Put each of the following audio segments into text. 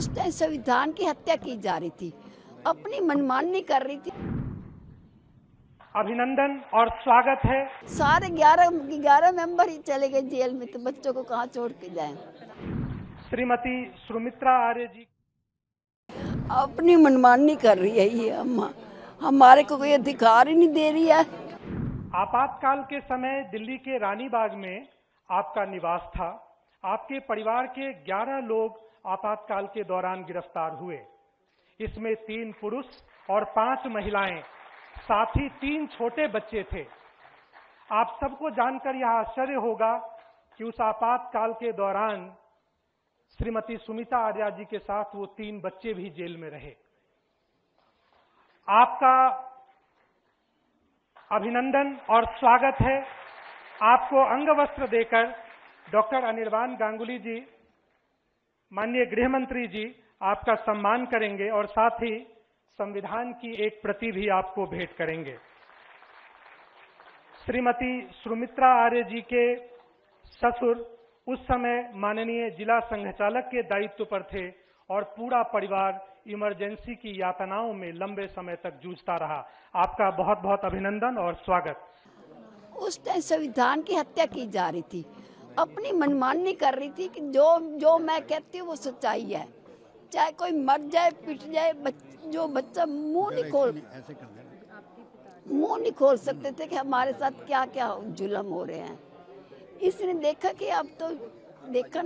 उस टाइम संविधान की हत्या की जा रही थी, अपनी मनमानी कर रही थी। अभिनंदन और स्वागत है। सारे 11 मेंबर ही चले गए जेल में, तो बच्चों को कहाँ छोड़ के जाएं। श्रीमती सुमित्रा आर्य जी अपनी मनमानी कर रही है ये अम्मा, हमारे को कोई अधिकार ही नहीं दे रही है। आपातकाल के समय दिल्ली के रानी बाग में आपका निवास था। आपके परिवार के 11 लोग आपातकाल के दौरान गिरफ्तार हुए। इसमें 3 पुरुष और 5 महिलाएं, साथ ही 3 छोटे बच्चे थे। आप सबको जानकर यह आश्चर्य होगा कि उस आपातकाल के दौरान श्रीमती सुमित्रा आर्य जी के साथ वो 3 बच्चे भी जेल में रहे। आपका अभिनंदन और स्वागत है। आपको अंग वस्त्र देकर डॉक्टर अनिर्बान गांगुली जी, माननीय गृह मंत्री जी, आपका सम्मान करेंगे और साथ ही संविधान की एक प्रति भी आपको भेंट करेंगे। श्रीमती सुमित्रा आर्य जी के ससुर उस समय माननीय जिला संघचालक के दायित्व पर थे और पूरा परिवार इमरजेंसी की यातनाओं में लंबे समय तक जूझता रहा। आपका बहुत बहुत अभिनंदन और स्वागत। उस टाइम संविधान की हत्या की जा रही थी, अपनी मनमानी कर रही थी कि जो मैं कहती हूँ वो सच्चाई है, चाहे कोई मर जाए पिट जाए। जो बच्चा मुंह नहीं खोल सकते थे कि हमारे साथ क्या क्या जुल्म हो रहे हैं। इसने देखा कि अब तो देखा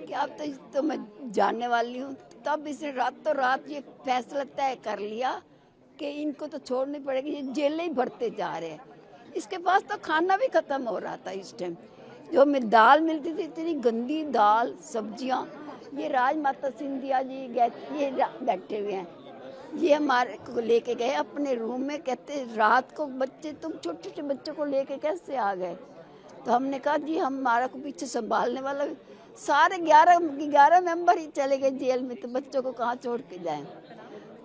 कि अब तो मैं जानने वाली हूँ, तब इसने रातों रात ये फैसला तय कर लिया कि इनको तो छोड़नी पड़ेगी, ये जेलें ही भरते जा रहे हैं। इसके पास तो खाना भी खत्म हो रहा था इस टाइम। जो हमें दाल मिलती थी, इतनी गंदी दाल, सब्जियां। ये राजमाता सिंधिया जी ये बैठे हुए हैं, ये हमारे को लेके गए अपने रूम में। कहते रात को बच्चे, तुम छोटे छोटे बच्चों को लेके कैसे आ गए? तो हमने कहा जी हमारा को पीछे संभालने वाला, सारे 11 मेंबर ही चले गए जेल में, तो बच्चों को कहाँ छोड़ के जाएं।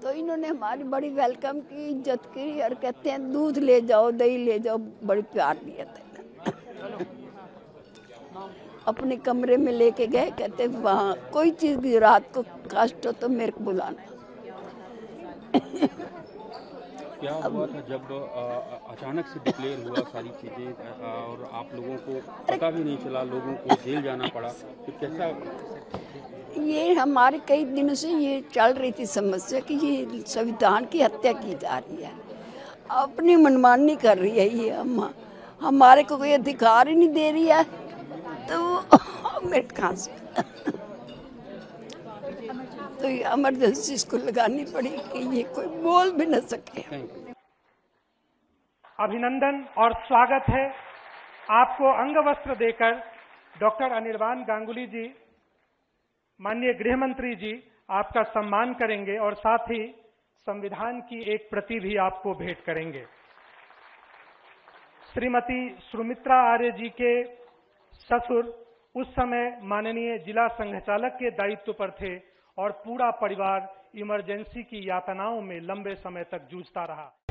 तो इन्होंने हमारी बड़ी वेलकम की, इज्जत की और कहते हैं दूध ले जाओ, दही ले जाओ, बड़ी प्यार दिया था। अपने कमरे में लेके गए, कहते वहाँ कोई चीज़ की रात को कष्ट हो तो मेरे को बुलाना। क्या हुआ था जब अचानक से डिक्लेयर हुआ सारी चीज़ें और आप लोगों को पता भी नहीं चला, लोगों को जेल जाना पड़ा, तो कैसा? ये हमारे कई दिनों से ये चल रही थी समस्या कि ये संविधान की हत्या की जा रही है, अपनी मनमानी कर रही है ये अम्मा, हमारे को कोई अधिकार ही नहीं दे रही है। तो मेरे कहाँ से तो ये इमरजेंसी इसको लगानी पड़ी कि ये कोई बोल भी न सके। अभिनंदन और स्वागत है। आपको अंग वस्त्र देकर डॉक्टर अनिर्बान गांगुली जी, माननीय गृह मंत्री जी, आपका सम्मान करेंगे और साथ ही संविधान की एक प्रति भी आपको भेंट करेंगे। श्रीमती सुमित्रा आर्य जी के ससुर उस समय माननीय जिला संघचालक के दायित्व पर थे और पूरा परिवार इमरजेंसी की यातनाओं में लंबे समय तक जूझता रहा।